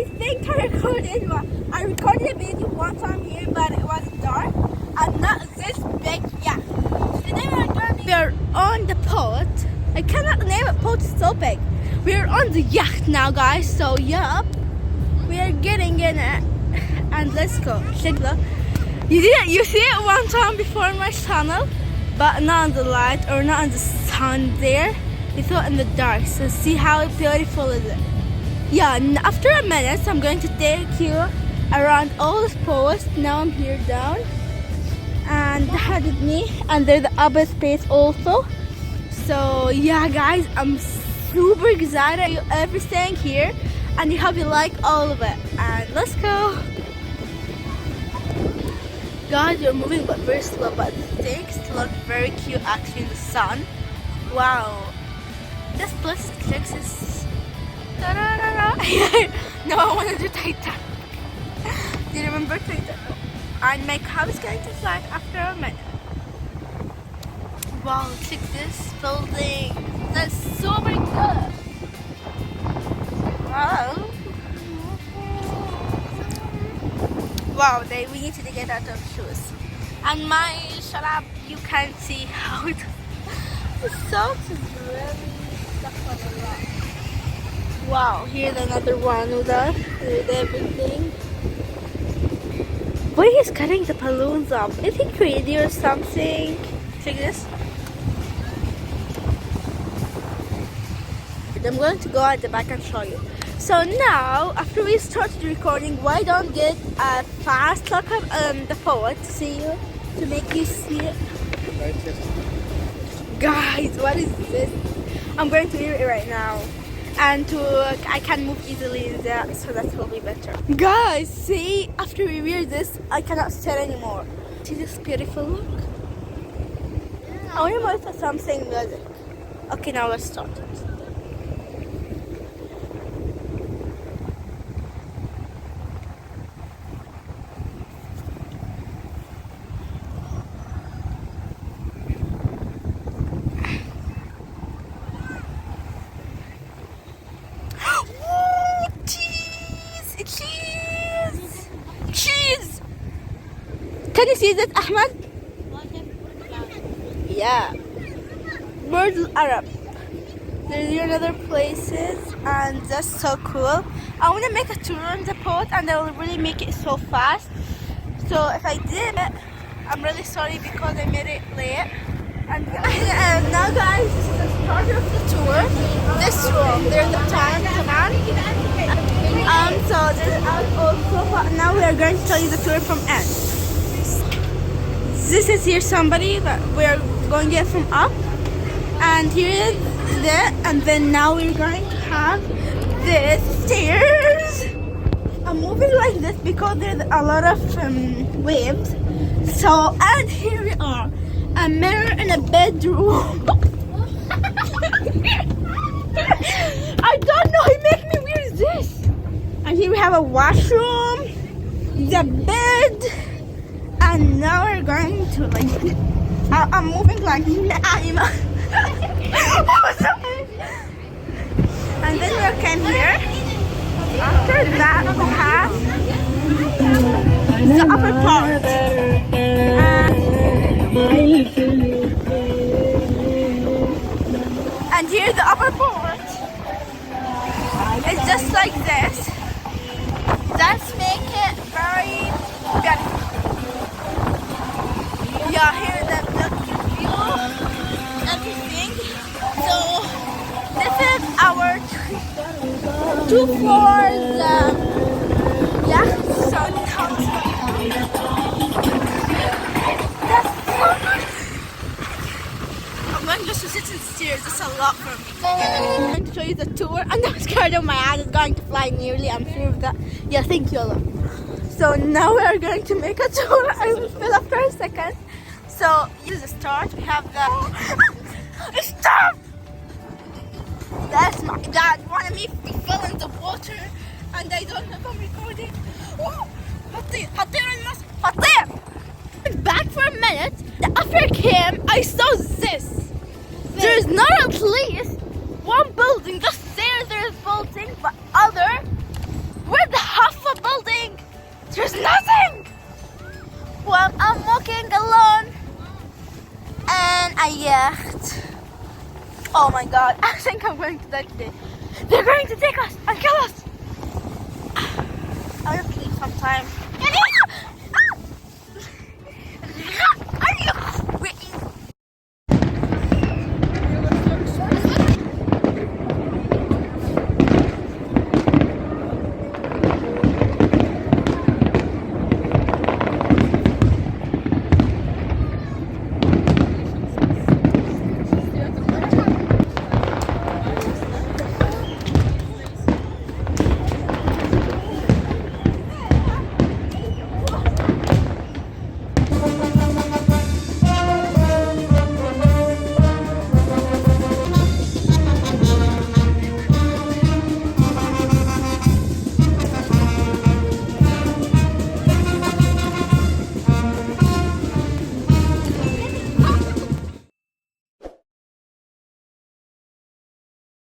think I recorded a video one time here, but it was dark and not this big. Yeah. Today we are on the boat. I cannot name it. Boat is so big. We are on the yacht now, guys. So yup, we are getting in it, and let's go. You see it one time before in my channel, but not on the light or not on the sun there. We saw it in the dark. So see how beautiful is it? Yeah, after a minute, I'm going to take you around all the spots. Now I'm here down, and that is me, and there's the upper space also. So yeah, guys, I'm super excited you everything here, and I hope you like all of it. And let's go. Guys, you're moving but very slow, but things look very cute actually in the sun. Wow, this place is no, I want to do Titanic. Do you remember Titanic? And my car is going to fly after a minute. Wow, check this building. That's so very good. Wow. Wow, we need to get out of shoes. And my shut up, you can see how it the salt is really stuck on the rock. Wow, here's another one with everything. Why is cutting the balloons up? I think crazy or something. Check this. I'm going to go at the back and show you. So now, after we started recording, why don't get a fast look at the boat to see you, to make you see it. Guys, what is this? I'm going to wear it right now. And I can move easily in there, so that will be better. Guys, see, after we wear this, I cannot sit anymore. See this beautiful look? I want to put something music. Okay, now let's start it. Can you see that, Ahmed? Yeah. Bird Arab. There's another places, and that's so cool. I want to make a tour on the boat, and I will really make it so fast. So if I did it, I'm really sorry because I made it late. And now, guys, this is the start of the tour. This room, there's the tent, so there's out also. But now we are going to tell you the tour from end. This is here somebody that we are going to get from up, and here is that, and then now we're going to have this stairs. I'm moving like this because there's a lot of waves. So, and here we are, a mirror in a bedroom. I don't know, he make me wear this. And here we have a washroom, the bed. And now we're going to I'm moving like an animal. And then we came here. After that we have the upper part. And here's the upper part. It's just like this. That's make it very beautiful. Yeah, here the view, everything. So this is our 2 floors. Yeah, so that's so nice. I'm going just to sit in stairs. That's a lot for me. I'm going to show you the tour, and I'm scared of my hand is going to fly nearly. I'm sure of that. Yeah, thank you, Allah. So now we are going to make a tour. I will fill after a second. So, here's the start. We have the... Stop! That's my dad wanted me to fall in the water, and I don't know if I'm recording. Back for a minute. After I came, I saw this. There's not at least one building. Just there is building, but other. Where the Oh my god, I think I'm going to die today. They're going to take us and kill us. I'll sleep sometime.